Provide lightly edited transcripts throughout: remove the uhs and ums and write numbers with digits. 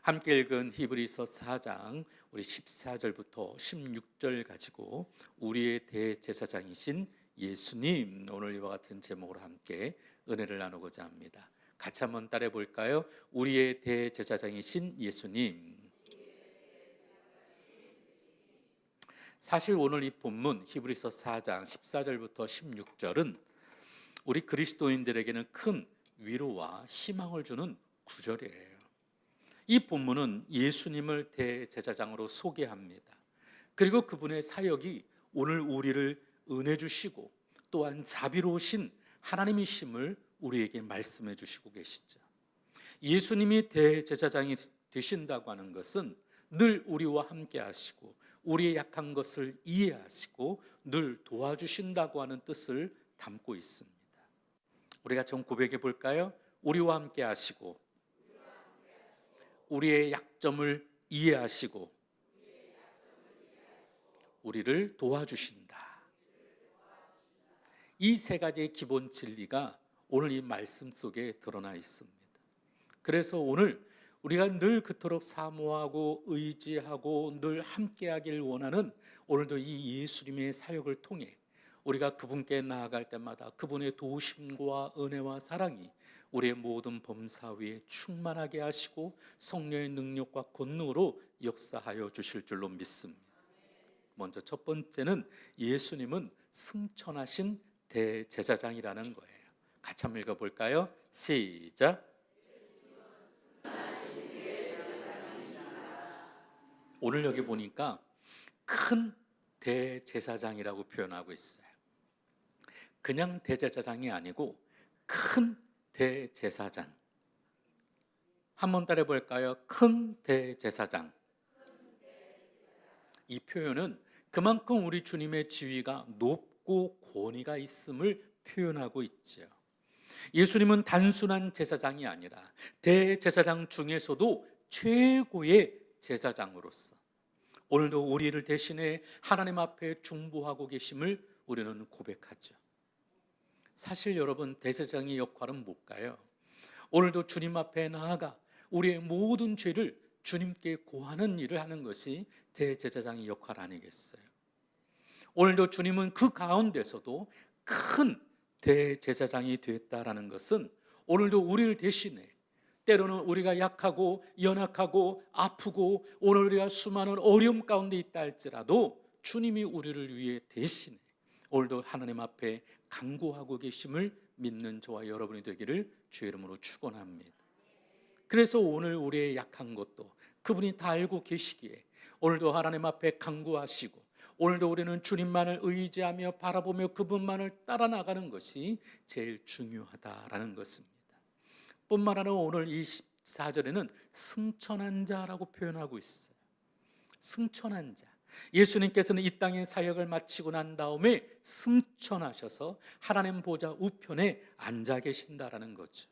함께 읽은 히브리서 4장 우리 14절부터 16절 가지고 우리의 대제사장이신 예수님, 오늘 이와 같은 제목으로 함께 은혜를 나누고자 합니다. 같이 한번 따라해 볼까요? 우리의 대제사장이신 예수님. 사실 오늘 이 본문 히브리서 4장 14절부터 16절은 우리 그리스도인들에게는 큰 위로와 희망을 주는 구절이에요. 이 본문은 예수님을 대제사장으로 소개합니다. 그리고 그분의 사역이 오늘 우리를 은혜 주시고 또한 자비로우신 하나님이심을 우리에게 말씀해 주시고 계시죠. 예수님이 대제사장이 되신다고 하는 것은 늘 우리와 함께 하시고 우리의 약한 것을 이해하시고 늘 도와주신다고 하는 뜻을 담고 있습니다. 우리가 좀 고백해 볼까요? 우리와 함께 하시고 우리의 약점을 이해하시고 우리를 도와주신다. 이 세 가지의 기본 진리가 오늘 이 말씀 속에 드러나 있습니다. 그래서 오늘 우리가 늘 그토록 사모하고 의지하고 늘 함께하길 원하는 오늘도 이 예수님의 사역을 통해 우리가 그분께 나아갈 때마다 그분의 도우심과 은혜와 사랑이 우리의 모든 범사 위에 충만하게 하시고 성령의 능력과 권능으로 역사하여 주실 줄로 믿습니다. 먼저 첫 번째는 예수님은 승천하신 대제사장이라는 거예요. 같이 한번 읽어볼까요? 시작. 오늘 여기 보니까 큰 대제사장이라고 표현하고 있어요. 그냥 대제사장이 아니고 큰 대제사장. 한번 따라해 볼까요? 큰 대제사장. 이 표현은 그만큼 우리 주님의 지위가 높고 권위가 있음을 표현하고 있죠. 예수님은 단순한 제사장이 아니라 대제사장 중에서도 최고의 제사장으로서 오늘도 우리를 대신해 하나님 앞에 중보하고 계심을 우리는 고백하죠. 사실 여러분, 대제사장의 역할은 뭘까요? 오늘도 주님 앞에 나아가 우리의 모든 죄를 주님께 고하는 일을 하는 것이 대제사장의 역할 아니겠어요? 오늘도 주님은 그 가운데서도 큰 대제사장이 되었다라는 것은 오늘도 우리를 대신해 때로는 우리가 약하고 연약하고 아프고 오늘 우리가 수많은 어려움 가운데 있다 할지라도 주님이 우리를 위해 대신해 오늘도 하나님 앞에 간구하고 계심을 믿는 저와 여러분이 되기를 주의 이름으로 축원합니다. 그래서 오늘 우리의 약한 것도 그분이 다 알고 계시기에 오늘도 하나님 앞에 간구하시고 오늘도 우리는 주님만을 의지하며 바라보며 그분만을 따라 나가는 것이 제일 중요하다라는 것입니다. 뿐만 아니라 오늘 24절에는 승천한 자라고 표현하고 있어요. 승천한 자. 예수님께서는 이 땅의 사역을 마치고 난 다음에 승천하셔서 하나님 보좌 우편에 앉아 계신다라는 거죠.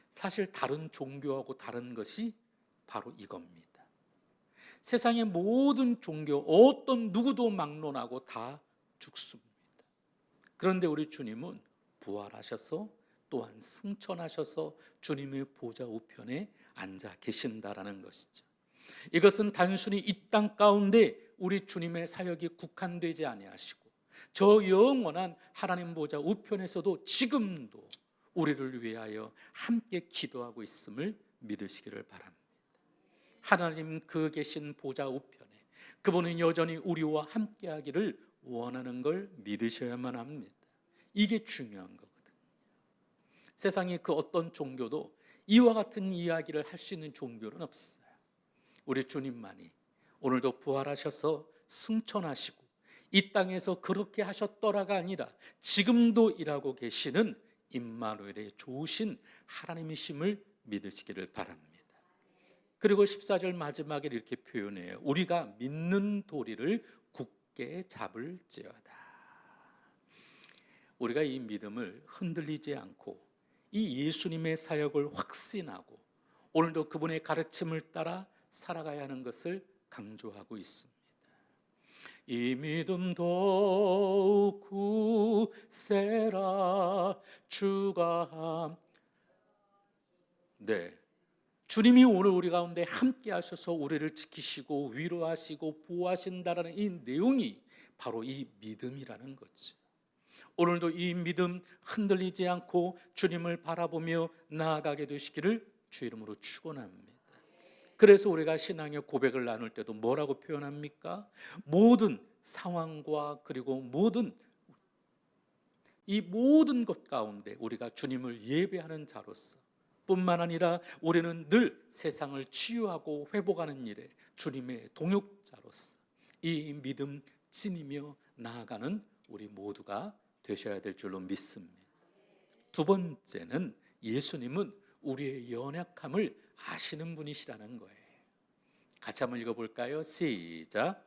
사실 다른 종교하고 다른 것이 바로 이겁니다. 세상의 모든 종교, 어떤 누구도 막론하고 다 죽습니다. 그런데 우리 주님은 부활하셔서 또한 승천하셔서 주님의 보좌 우편에 앉아 계신다라는 것이죠. 이것은 단순히 이 땅 가운데 우리 주님의 사역이 국한되지 아니하시고 저 영원한 하나님 보좌 우편에서도 지금도 우리를 위하여 함께 기도하고 있음을 믿으시기를 바랍니다. 하나님 그 계신 보좌 우편에 그분은 여전히 우리와 함께 하기를 원하는 걸 믿으셔야만 합니다. 이게 중요한 거거든요. 세상의 그 어떤 종교도 이와 같은 이야기를 할 수 있는 종교는 없어요. 우리 주님만이 오늘도 부활하셔서 승천하시고 이 땅에서 그렇게 하셨더라가 아니라 지금도 일하고 계시는 임마누엘의 좋으신 하나님이심을 믿으시기를 바랍니다. 그리고 14절 마지막에 이렇게 표현해요. 우리가 믿는 도리를 굳게 잡을지어다. 우리가 이 믿음을 흔들리지 않고 이 예수님의 사역을 확신하고 오늘도 그분의 가르침을 따라 살아가야 하는 것을 강조하고 있습니다. 이 믿음 더욱 굳세라 주가 주님이 오늘 우리 가운데 함께 하셔서 우리를 지키시고 위로하시고 보호하신다라는 이 내용이 바로 이 믿음이라는 거지. 오늘도 이 믿음 흔들리지 않고 주님을 바라보며 나아가게 되시기를 주 이름으로 축원합니다. 그래서 우리가 신앙의 고백을 나눌 때도 뭐라고 표현합니까? 모든 상황과 그리고 이 모든 것 가운데 우리가 주님을 예배하는 자로서 뿐만 아니라 우리는 늘 세상을 치유하고 회복하는 일에 주님의 동역자로서 이 믿음 지니며 나아가는 우리 모두가 되셔야 될 줄로 믿습니다. 두 번째는 예수님은 우리의 연약함을 아시는 분이시라는 거예요. 같이 한번 읽어볼까요? 시작.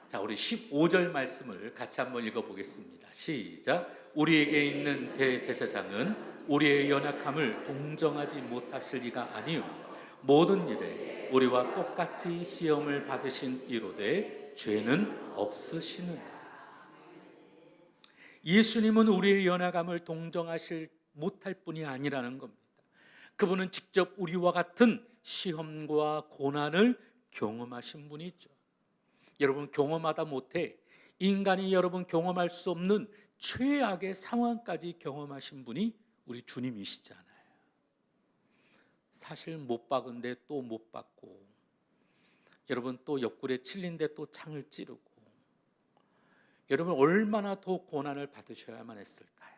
자, 우리 15절 말씀을 같이 한번 읽어보겠습니다. 시작. 우리에게 있는 대제사장은 우리의 연약함을 동정하지 못하실 리가 아니요 모든 일에 우리와 똑같이 시험을 받으신 이로되 죄는 없으시느니라. 예수님은 우리의 연약함을 동정하실 못할 뿐이 아니라는 겁니다. 그분은 직접 우리와 같은 시험과 고난을 경험하신 분이죠. 여러분, 경험하다 못해 인간이 여러분 경험할 수 없는 최악의 상황까지 경험하신 분이 우리 주님이시잖아요. 사실 못 박은데 또 못 박고, 여러분 또 옆구리에 찔린데 또 창을 찌르고, 여러분 얼마나 더 고난을 받으셔야만 했을까요?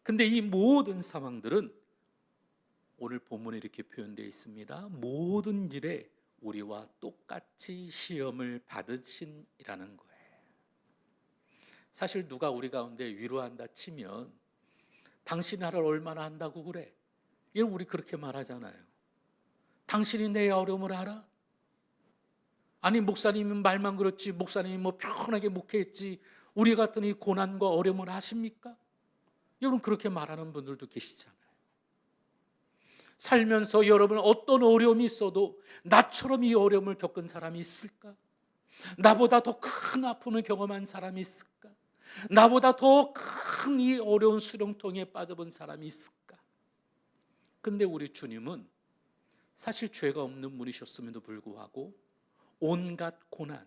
근데 이 모든 상황들은 오늘 본문에 이렇게 표현되어 있습니다. 모든 일에 우리와 똑같이 시험을 받으신이라는 거예요. 사실 누가 우리 가운데 위로한다 치면 당신 나를 얼마나 한다고 그래? 이걸 우리 그렇게 말하잖아요. 당신이 내 어려움을 알아? 아니 목사님은 말만 그렇지, 목사님이 뭐 편하게 목회했지, 우리 같은 이 고난과 어려움을 아십니까? 여러분 그렇게 말하는 분들도 계시잖아요. 살면서 여러분 어떤 어려움이 있어도 나처럼 이 어려움을 겪은 사람이 있을까? 나보다 더 큰 아픔을 경험한 사람이 있을까? 나보다 더 큰 이 어려운 수렁통에 빠져본 사람이 있을까? 근데 우리 주님은 사실 죄가 없는 분이셨음에도 불구하고 온갖 고난,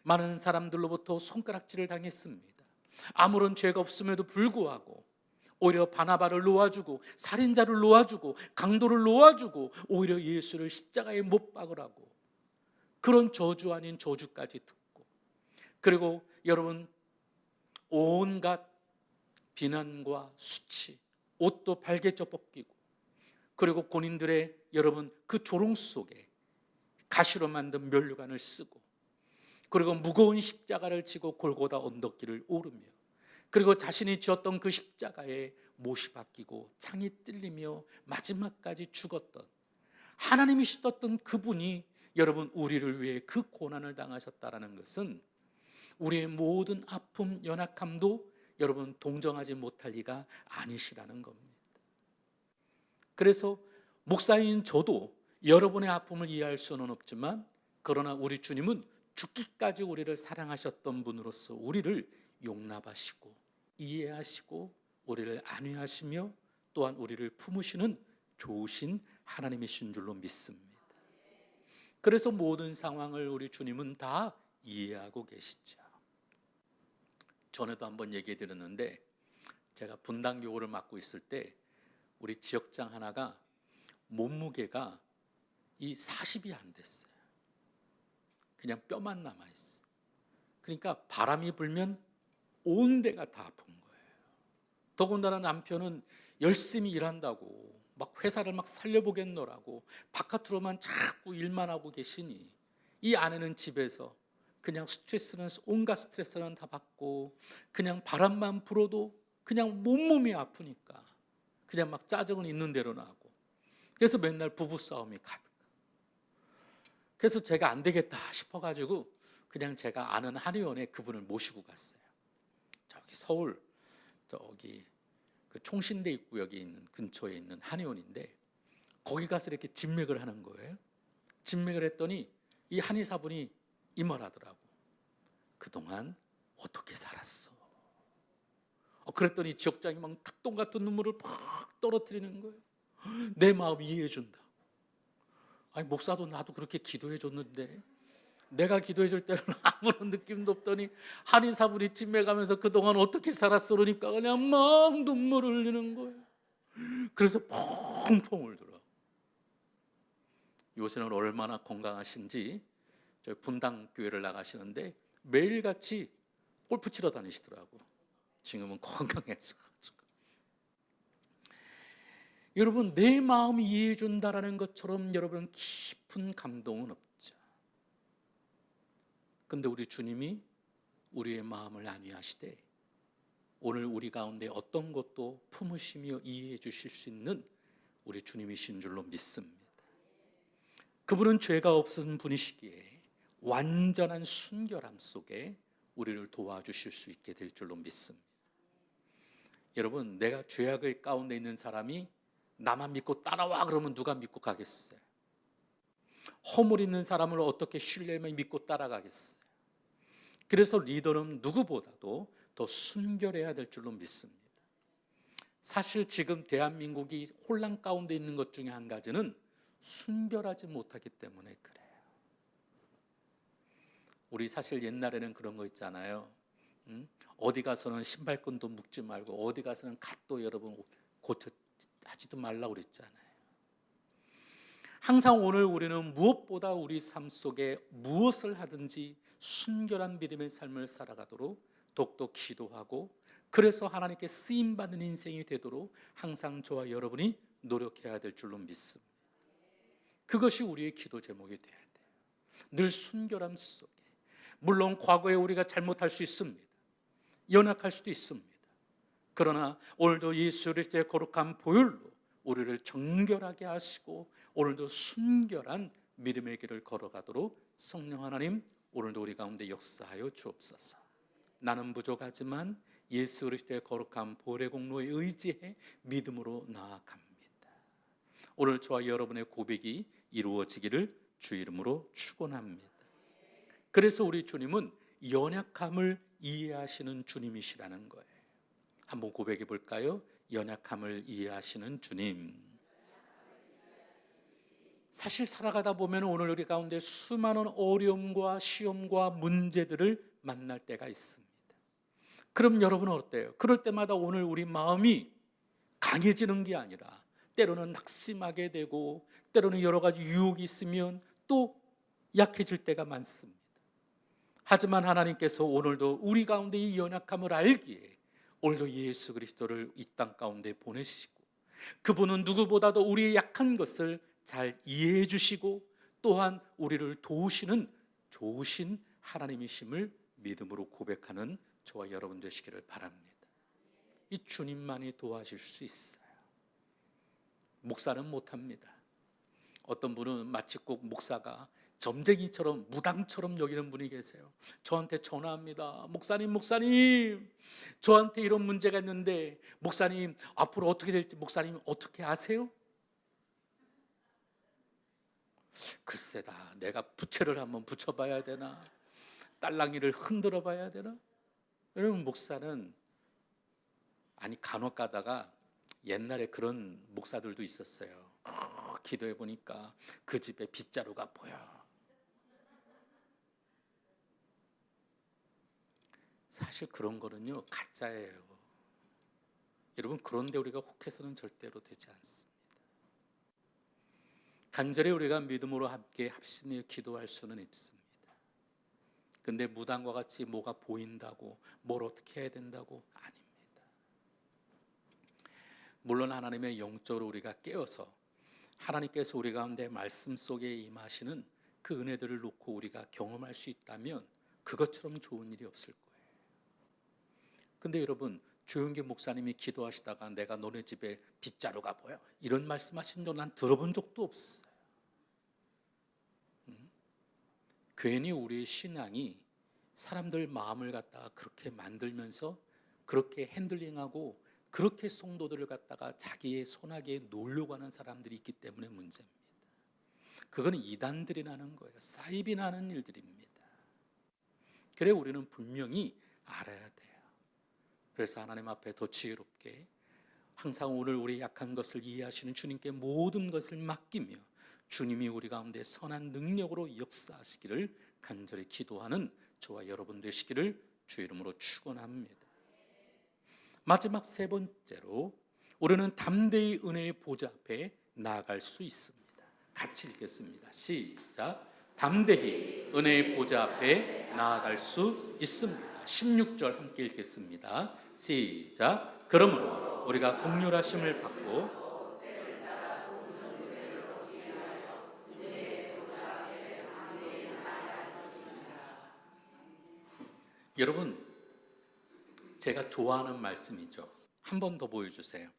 많은 사람들로부터 손가락질을 당했습니다. 아무런 죄가 없음에도 불구하고 오히려 바나바를 놓아주고 살인자를 놓아주고 강도를 놓아주고 오히려 예수를 십자가에 못 박으라고 그런 저주 아닌 저주까지 듣고, 그리고 여러분 온갖 비난과 수치, 옷도 발개져 벗기고, 그리고 군인들의 여러분 그 조롱 속에 가시로 만든 면류관을 쓰고, 그리고 무거운 십자가를 지고 골고다 언덕길을 오르며, 그리고 자신이 지었던 그 십자가에 못이 박히고 창이 찔리며 마지막까지 죽었던 하나님이시던 그분이 여러분 우리를 위해 그 고난을 당하셨다는 것은 우리의 모든 아픔, 연약함도 여러분 동정하지 못할 리가 아니시라는 겁니다. 그래서 목사인 저도 여러분의 아픔을 이해할 수는 없지만, 그러나 우리 주님은 죽기까지 우리를 사랑하셨던 분으로서 우리를 용납하시고 이해하시고 우리를 안위하시며 또한 우리를 품으시는 좋으신 하나님이신 줄로 믿습니다. 그래서 모든 상황을 우리 주님은 다 이해하고 계시죠. 전에도 한번 얘기해 드렸는데, 제가 분당 교구를 맡고 있을 때 우리 지역장 하나가 몸무게가 이 40이 안 됐어요. 그냥 뼈만 남아 있어. 그러니까 바람이 불면 온 데가 다 아픈 거예요. 더군다나 남편은 열심히 일한다고 막 회사를 막 살려보겠노라고 바깥으로만 자꾸 일만 하고 계시니, 이 아내는 집에서 그냥 온갖 스트레스는 다 받고 그냥 바람만 불어도 그냥 몸몸이 아프니까 그냥 막 짜증은 있는 대로 나고, 그래서 맨날 부부싸움이 가득. 그래서 제가 안 되겠다 싶어가지고 그냥 제가 아는 한의원에 그분을 모시고 갔어요. 저기 서울 저기 그 총신대 입구역에 있는 근처에 있는 한의원인데, 거기 가서 이렇게 진맥을 하는 거예요. 진맥을 했더니 이 한의사분이 이 말 하더라고. 그동안 어떻게 살았어? 그랬더니 지역장이 막 닭똥 같은 눈물을 팍 떨어뜨리는 거예요. 내 마음 이해해 준다. 아니 목사도 나도 그렇게 기도해 줬는데 내가 기도해 줄 때는 아무런 느낌도 없더니 한의사분이 찜해가면서 그동안 어떻게 살았어 그러니까 그냥 막 눈물을 흘리는 거예요. 그래서 펑펑 울더라. 요새는 얼마나 건강하신지 저희 분당교회를 나가시는데 매일같이 골프 치러 다니시더라고. 지금은 건강해서. 여러분 내 마음이 이해해 준다라는 것처럼 여러분 깊은 감동은 없죠. 근데 우리 주님이 우리의 마음을 안위하시되 오늘 우리 가운데 어떤 것도 품으시며 이해해 주실 수 있는 우리 주님이신 줄로 믿습니다. 그분은 죄가 없은 분이시기에 완전한 순결함 속에 우리를 도와주실 수 있게 될 줄로 믿습니다. 여러분 내가 죄악의 가운데 있는 사람이 나만 믿고 따라와 그러면 누가 믿고 가겠어요? 허물 있는 사람을 어떻게 신뢰하며 믿고 따라가겠어요? 그래서 리더는 누구보다도 더 순결해야 될 줄로 믿습니다. 사실 지금 대한민국이 혼란 가운데 있는 것 중에 한 가지는 순결하지 못하기 때문에 그래요. 우리 사실 옛날에는 그런 거 있잖아요. 어디 가서는 신발끈도 묶지 말고 어디 가서는 갓도 여러분 고쳐 하지도 말라고 그랬잖아요. 항상 오늘 우리는 무엇보다 우리 삶 속에 무엇을 하든지 순결한 믿음의 삶을 살아가도록 독도 기도하고 그래서 하나님께 쓰임받는 인생이 되도록 항상 저와 여러분이 노력해야 될 줄로 믿습니다. 그것이 우리의 기도 제목이 돼야 돼요. 늘 순결함 속에. 물론 과거에 우리가 잘못할 수 있습니다. 연약할 수도 있습니다. 그러나 오늘도 예수 그리스도의 거룩한 보혈로 우리를 정결하게 하시고 오늘도 순결한 믿음의 길을 걸어가도록 성령 하나님 오늘도 우리 가운데 역사하여 주옵소서. 나는 부족하지만 예수 그리스도의 거룩한 보혈의 공로에 의지해 믿음으로 나아갑니다. 오늘 저와 여러분의 고백이 이루어지기를 주 이름으로 축원합니다. 그래서 우리 주님은 연약함을 이해하시는 주님이시라는 거예요. 한번 고백해 볼까요? 연약함을 이해하시는 주님. 사실 살아가다 보면 오늘 우리 가운데 수많은 어려움과 시험과 문제들을 만날 때가 있습니다. 그럼 여러분은 어때요? 그럴 때마다 오늘 우리 마음이 강해지는 게 아니라 때로는 낙심하게 되고 때로는 여러 가지 유혹이 있으면 또 약해질 때가 많습니다. 하지만 하나님께서 오늘도 우리 가운데 이 연약함을 알기에 오늘도 예수 그리스도를 이 땅 가운데 보내시고 그분은 누구보다도 우리의 약한 것을 잘 이해해 주시고 또한 우리를 도우시는 좋으신 하나님이심을 믿음으로 고백하는 저와 여러분 되시기를 바랍니다. 이 주님만이 도와줄 수 있어요. 목사는 못합니다. 어떤 분은 마치 꼭 목사가 점쟁이처럼 무당처럼 여기는 분이 계세요. 저한테 전화합니다. 목사님 저한테 이런 문제가 있는데 목사님 앞으로 어떻게 될지 목사님 어떻게 아세요? 글쎄다 내가 부채를 한번 붙여봐야 되나 딸랑이를 흔들어 봐야 되나. 여러분 목사는 간혹 가다가 옛날에 그런 목사들도 있었어요. 기도해 보니까 그 집에 빗자루가 보여. 사실 그런 거는요 가짜예요. 여러분 그런데 우리가 혹해서는 절대로 되지 않습니다. 간절히 우리가 믿음으로 함께 합심해 기도할 수는 있습니다. 근데 무당과 같이 뭐가 보인다고 뭘 어떻게 해야 된다고 아닙니다. 물론 하나님의 영적으로 우리가 깨어서 하나님께서 우리 가운데 말씀 속에 임하시는 그 은혜들을 놓고 우리가 경험할 수 있다면 그것처럼 좋은 일이 없을 거예요. 근데 여러분 조용기 목사님이 기도하시다가 내가 너네 집에 빗자루가 보여 이런 말씀하신 적 난 들어본 적도 없어요. 괜히 우리의 신앙이 사람들 마음을 갖다가 그렇게 만들면서 그렇게 핸들링하고 그렇게 성도들을 갖다가 자기의 손아귀에 놓으려고 하는 사람들이 있기 때문에 문제입니다. 그거는 이단들이 나는 거예요. 사이비 나는 일들입니다. 그래 우리는 분명히 알아야 돼요. 그래서 하나님 앞에 더 지혜롭게 항상 오늘 우리 약한 것을 이해하시는 주님께 모든 것을 맡기며 주님이 우리 가운데 선한 능력으로 역사하시기를 간절히 기도하는 저와 여러분 되시기를 주 이름으로 축원합니다. 마지막 세 번째로 우리는 담대히 은혜의 보좌 앞에 나아갈 수 있습니다. 같이 읽겠습니다. 시작. 담대히 은혜의 보좌 앞에 나아갈 수 있습니다. 16절 함께 읽겠습니다. 시작. 그러므로 우리가 긍휼하심을 받고 여러분, 제가 좋아하는 말씀이죠. 한 번 더 보여주세요.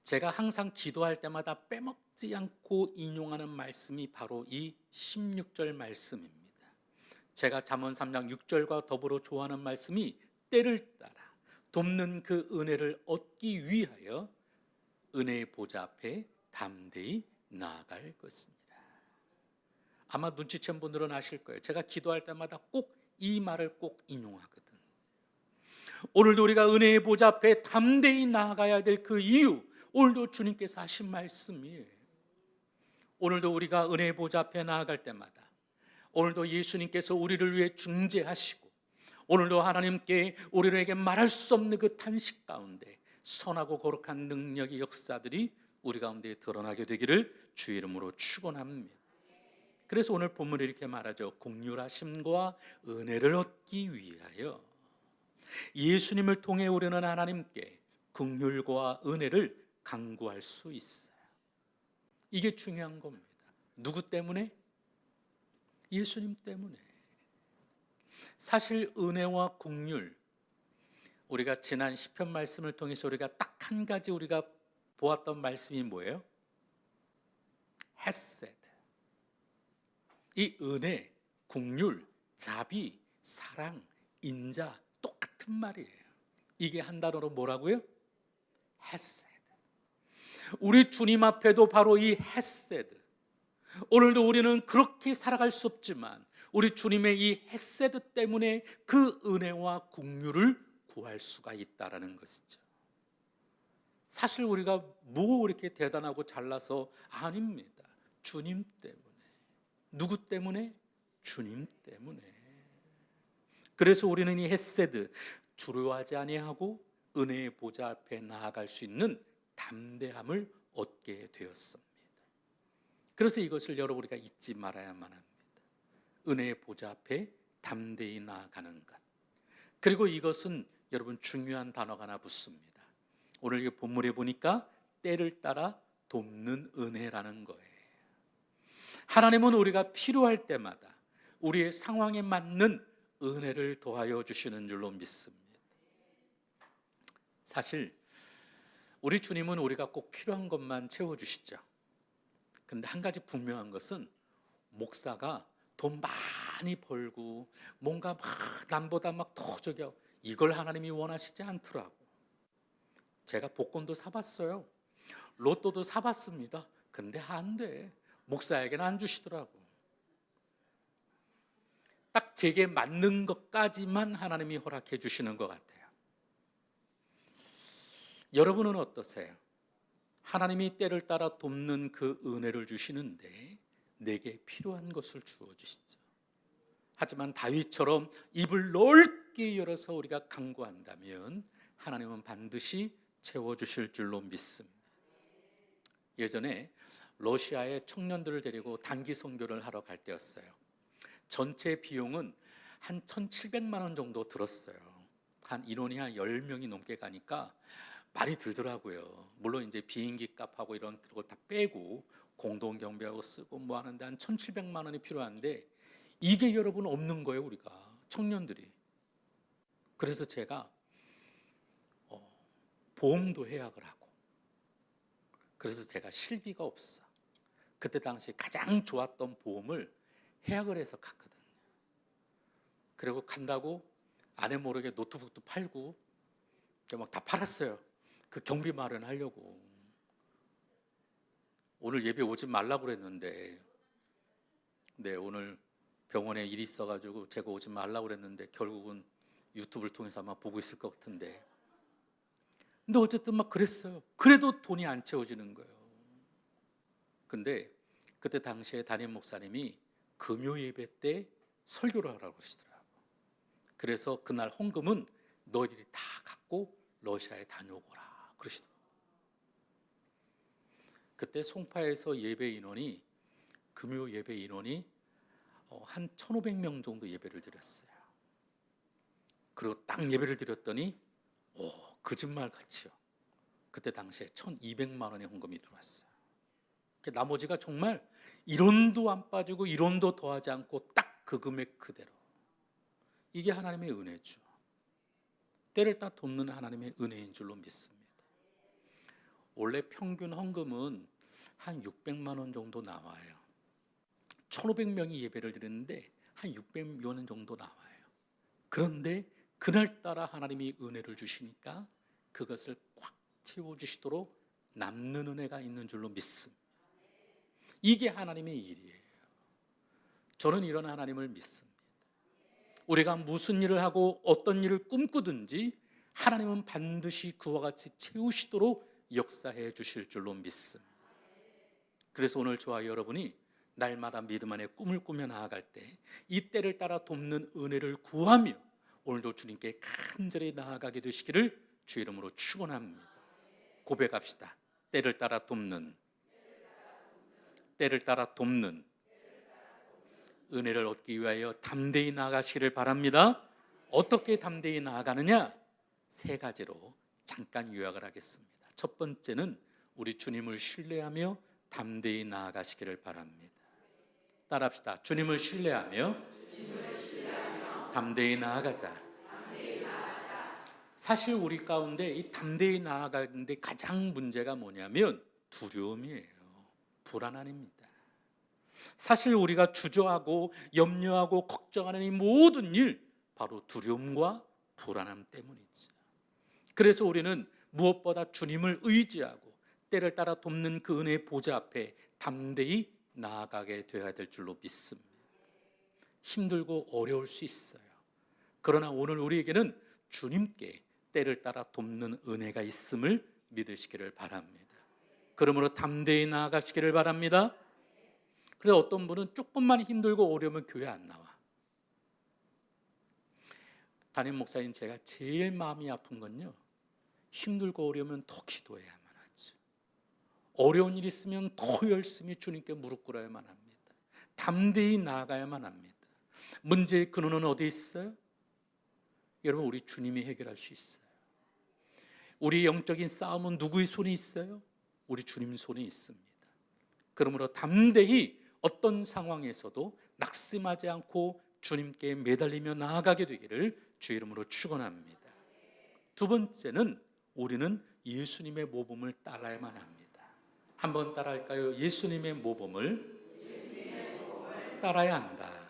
제가 항상 기도할 때마다 빼먹지 않고 인용하는 말씀이 바로 이 16절 말씀입니다. 제가 잠언 3장 6절과 더불어 좋아하는 말씀이 때를 따라 돕는 그 은혜를 얻기 위하여 은혜의 보좌 앞에 담대히 나아갈 것입니다. 아마 눈치챈 분들은 아실 거예요. 제가 기도할 때마다 꼭 이 말을 꼭 인용하거든. 오늘도 우리가 은혜의 보좌 앞에 담대히 나아가야 될 그 이유, 오늘도 주님께서 하신 말씀이에요. 오늘도 우리가 은혜의 보좌 앞에 나아갈 때마다 오늘도 예수님께서 우리를 위해 중재하시고 오늘도 하나님께 우리에게 말할 수 없는 그 탄식 가운데 선하고 거룩한 능력의 역사들이 우리 가운데 드러나게 되기를 주 이름으로 축원합니다. 그래서 오늘 본문이 이렇게 말하죠. 긍휼하심과 은혜를 얻기 위하여 예수님을 통해 우리는 하나님께 긍휼과 은혜를 간구할 수 있어요. 이게 중요한 겁니다. 누구 때문에? 예수님 때문에. 사실 은혜와 긍휼, 우리가 지난 시편 말씀을 통해서 우리가 딱 한 가지 우리가 보았던 말씀이 뭐예요? 헤세드. 이 은혜, 긍휼, 자비, 사랑, 인자 똑같은 말이에요. 이게 한 단어로 뭐라고요? 헤세드. 우리 주님 앞에도 바로 이 헤세드, 오늘도 우리는 그렇게 살아갈 수 없지만 우리 주님의 이 헤세드 때문에 그 은혜와 긍휼을 구할 수가 있다라는 것이죠. 사실 우리가 뭐 이렇게 대단하고 잘나서 아닙니다. 주님 때문에. 누구 때문에? 주님 때문에. 그래서 우리는 이 헤세드, 두려워하지 아니하고 은혜의 보좌 앞에 나아갈 수 있는 담대함을 얻게 되었습니다. 그래서 이것을 여러분 우리가 잊지 말아야만 합니다. 은혜의 보좌 앞에 담대히 나아가는 것. 그리고 이것은 여러분 중요한 단어가 하나 붙습니다. 오늘 이 본문에 보니까 때를 따라 돕는 은혜라는 거예요. 하나님은 우리가 필요할 때마다 우리의 상황에 맞는 은혜를 더하여 주시는 줄로 믿습니다. 사실 우리 주님은 우리가 꼭 필요한 것만 채워주시죠. 근데 한 가지 분명한 것은 목사가 돈 많이 벌고 뭔가 막 남보다 막 더 이걸 하나님이 원하시지 않더라고. 제가 복권도 사봤어요. 로또도 사봤습니다. 근데 안 돼. 목사에게는 안 주시더라고. 딱 제게 맞는 것까지만 하나님이 허락해 주시는 것 같아요. 여러분은 어떠세요? 하나님이 때를 따라 돕는 그 은혜를 주시는데 내게 필요한 것을 주어주시죠. 하지만 다윗처럼 입을 넓게 열어서 우리가 간구한다면 하나님은 반드시 채워주실 줄로 믿습니다. 예전에 러시아에 청년들을 데리고 단기 선교를 하러 갈 때였어요. 전체 비용은 한 1,700만 원 정도 들었어요. 한 인원이 한 10명이 넘게 가니까 많이 들더라고요. 물론 이제 비행기 값하고 이런 거 다 빼고 공동 경비하고 쓰고 뭐 하는데 한 1,700만 원이 필요한데 이게 여러분 없는 거예요, 우리가 청년들이. 그래서 제가 보험도 해약을 하고, 그래서 제가 실비가 없어. 그때 당시 가장 좋았던 보험을 해약을 해서 갔거든요. 그리고 간다고 아내 모르게 노트북도 팔고 막 다 팔았어요. 그 경비 마련하려고. 오늘 예배 오지 말라고 그랬는데, 네, 오늘 병원에 일이 있어가지고 제가 오지 말라고 그랬는데 결국은 유튜브를 통해서 아마 보고 있을 것 같은데, 근데 어쨌든 막 그랬어요. 그래도 돈이 안 채워지는 거예요. 근데 그때 당시에 담임 목사님이 금요 예배 때 설교를 하라고 하시더라고요. 그래서 그날 헌금은 너희들이 다 갖고 러시아에 다녀오거라 그러시더라고요. 그때 송파에서 예배 인원이, 금요 예배 인원이 한 1,500명 정도 예배를 드렸어요. 그리고 딱 예배를 드렸더니 거짓말 같이요, 그때 당시에 1,200만 원의 헌금이 들어왔어요. 나머지가 정말 1원도 안 빠지고 1원도 더하지 않고 딱 그 금액 그대로. 이게 하나님의 은혜죠. 때를 따라 돕는 하나님의 은혜인 줄로 믿습니다. 원래 평균 헌금은 한 600만 원 정도 나와요. 1,500명이 예배를 드렸는데 한 600만 원 정도 나와요. 그런데 그날따라 하나님이 은혜를 주시니까 그것을 꽉 채워주시도록 남는 은혜가 있는 줄로 믿습니다. 이게 하나님의 일이에요. 저는 이런 하나님을 믿습니다. 우리가 무슨 일을 하고 어떤 일을 꿈꾸든지 하나님은 반드시 그와 같이 채우시도록 역사해 주실 줄로 믿습니다. 그래서 오늘 저와 여러분이 날마다 믿음 안에 꿈을 꾸며 나아갈 때 이 때를 따라 돕는 은혜를 구하며 오늘도 주님께 간절히 나아가게 되시기를 주 이름으로 축원합니다. 고백합시다. 때를 따라 돕는, 때를 따라 돕는 은혜를 얻기 위하여 담대히 나아가시기를 바랍니다. 어떻게 담대히 나아가느냐? 3가지로 잠깐 요약을 하겠습니다. 첫 번째는 우리 주님을 신뢰하며 담대히 나아가시기를 바랍니다. 따라합시다. 주님을 신뢰하며 담대히 나아가자. 사실 우리 가운데 이 담대히 나아가는데 가장 문제가 뭐냐면 두려움이에요. 불안함입니다. 사실 우리가 주저하고 염려하고 걱정하는 이 모든 일, 바로 두려움과 불안함 때문이죠. 그래서 우리는 무엇보다 주님을 의지하고 때를 따라 돕는 그 은혜의 보좌 앞에 담대히 나아가게 되어야 될 줄로 믿습니다. 힘들고 어려울 수 있어요. 그러나 오늘 우리에게는 주님께 때를 따라 돕는 은혜가 있음을 믿으시기를 바랍니다. 그러므로 담대히 나아가시기를 바랍니다. 그래서 어떤 분은 조금만 힘들고 어려우면 교회 안 나와. 담임 목사인 제가 제일 마음이 아픈 건요, 힘들고 어려우면 더 기도해야만 하죠. 어려운 일 있으면 더 열심히 주님께 무릎 꿇어야만 합니다. 담대히 나아가야만 합니다. 문제의 근원은 어디 있어요? 여러분, 우리 주님이 해결할 수 있어요. 우리 영적인 싸움은 누구의 손에 있어요? 우리 주님 손에 있습니다. 그러므로 담대히 어떤 상황에서도 낙심하지 않고 주님께 매달리며 나아가게 되기를 주 이름으로 축원합니다. 두 번째는 우리는 예수님의 모범을 따라야만 합니다. 한번 따라할까요? 예수님의 모범을 따라야 한다.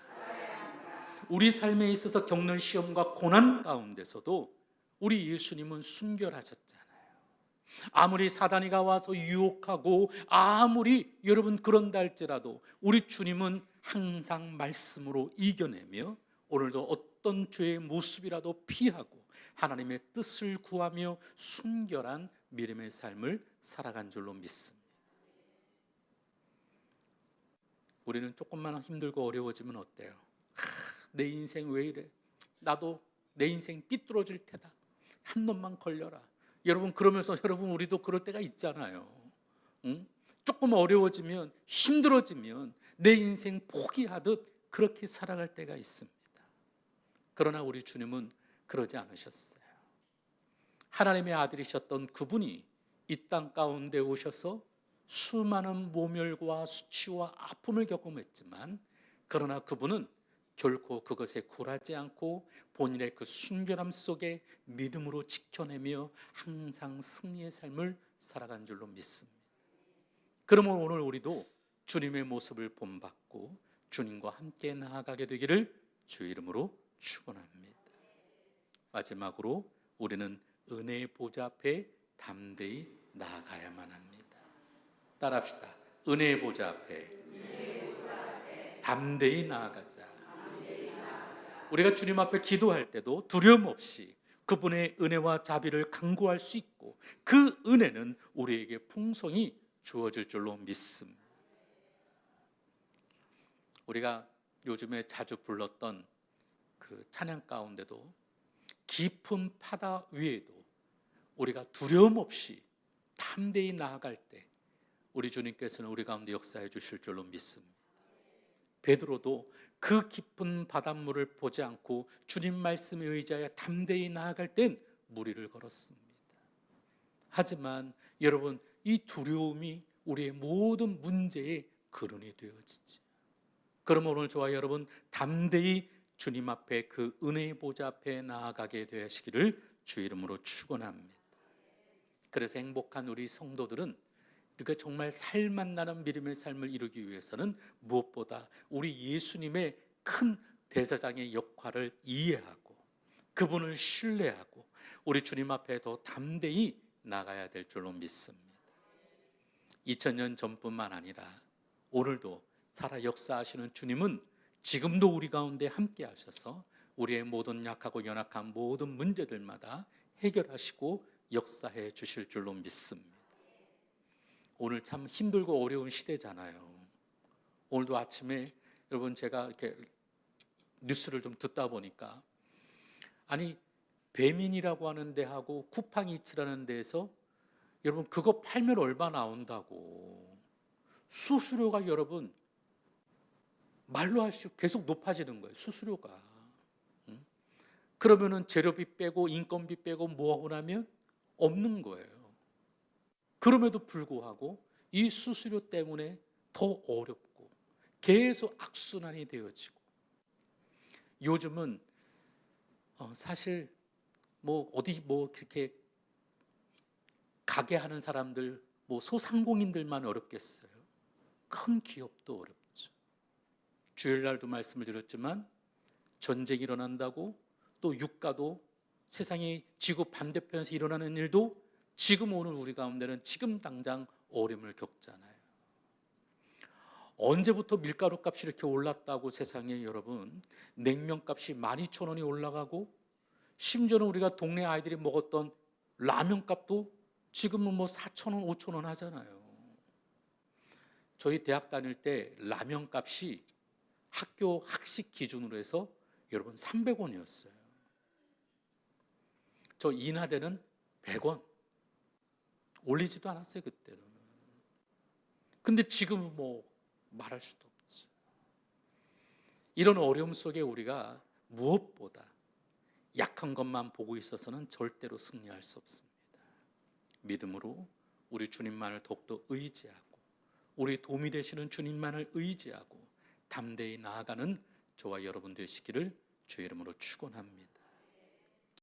우리 삶에 있어서 겪는 시험과 고난 가운데서도 우리 예수님은 순결하셨잖아요. 아무리 사단이가 와서 유혹하고 아무리 여러분 그런다 할지라도 우리 주님은 항상 말씀으로 이겨내며 오늘도 어떤 죄의 모습이라도 피하고 하나님의 뜻을 구하며 순결한 믿음의 삶을 살아간 줄로 믿습니다. 우리는 조금만 힘들고 어려워지면 어때요? 내 인생 왜 이래? 나도 내 인생 삐뚤어질 테다. 한 놈만 걸려라. 여러분, 그러면서 여러분 우리도 그럴 때가 있잖아요. 응? 조금 어려워지면, 힘들어지면 내 인생 포기하듯 그렇게 살아갈 때가 있습니다. 그러나 우리 주님은 그러지 않으셨어요. 하나님의 아들이셨던 그분이 이 땅 가운데 오셔서 수많은 모멸과 수치와 아픔을 경험했지만, 그러나 그분은 결코 그것에 굴하지 않고 본인의 그 순결함 속에 믿음으로 지켜내며 항상 승리의 삶을 살아간 줄로 믿습니다. 그러면 오늘 우리도 주님의 모습을 본받고 주님과 함께 나아가게 되기를 주 이름으로 축원합니다. 마지막으로 우리는 은혜의 보좌 앞에 담대히 나아가야만 합니다. 따라합시다. 은혜의 보좌 앞에 담대히 나아가자. 우리가 주님 앞에 기도할 때도 두려움 없이 그분의 은혜와 자비를 간구할 수 있고 그 은혜는 우리에게 풍성히 주어질 줄로 믿습니다. 우리가 요즘에 자주 불렀던 그 찬양 가운데도 깊은 바다 위에도 우리가 두려움 없이 담대히 나아갈 때 우리 주님께서는 우리 가운데 역사해 주실 줄로 믿습니다. 베드로도 그 깊은 바닷물을 보지 않고 주님 말씀에 의지하여 담대히 나아갈 땐 무리를 걸었습니다. 하지만 여러분, 이 두려움이 우리의 모든 문제의 근원이 되어지지. 그럼 오늘 저와 여러분 담대히 주님 앞에 그 은혜의 보좌 앞에 나아가게 되시기를 주의 이름으로 축원합니다. 그래서 행복한 우리 성도들은 우리가 정말 살맛나는 믿음의 삶을 이루기 위해서는 무엇보다 우리 예수님의 큰 대제사장의 역할을 이해하고 그분을 신뢰하고 우리 주님 앞에 더 담대히 나가야 될 줄로 믿습니다. 2000년 전뿐만 아니라 오늘도 살아 역사하시는 주님은 지금도 우리 가운데 함께 하셔서 우리의 모든 약하고 연약한 모든 문제들마다 해결하시고 역사해 주실 줄로 믿습니다. 오늘 참 힘들고 어려운 시대잖아요. 오늘도 아침에 여러분 제가 이렇게 뉴스를 좀 듣다 보니까 아니 배민이라고 하는 데하고 쿠팡이츠라는 데에서 여러분 그거 팔면 얼마 나온다고 수수료가 여러분 말로 하시고 계속 높아지는 거예요. 수수료가. 그러면은 재료비 빼고 인건비 빼고 뭐하고 나면 없는 거예요. 그럼에도 불구하고 이 수수료 때문에 더 어렵고 계속 악순환이 되어지고 요즘은 사실 뭐 어디 뭐 그렇게 가게 하는 사람들 뭐 소상공인들만 어렵겠어요. 큰 기업도 어렵죠. 주일날도 말씀을 드렸지만 전쟁이 일어난다고 또 유가도 세상의 지구 반대편에서 일어나는 일도 지금 오늘 우리 가운데는 지금 당장 어려움을 겪잖아요. 언제부터 밀가루 값이 이렇게 올랐다고 세상에 여러분 냉면값이 12,000원이 올라가고 심지어는 우리가 동네 아이들이 먹었던 라면값도 지금은 뭐 4,000원, 5,000원 하잖아요. 저희 대학 다닐 때 라면값이 학교 학식 기준으로 해서 여러분 300원이었어요. 저 인하대는 100원. 올리지도 않았어요 그때는. 근데 지금은 뭐 말할 수도 없죠. 이런 어려움 속에 우리가 무엇보다 약한 것만 보고 있어서는 절대로 승리할 수 없습니다. 믿음으로 우리 주님만을 더욱더 의지하고 우리 도움이 되시는 주님만을 의지하고 담대히 나아가는 저와 여러분 되시기를 주의 이름으로 축원합니다.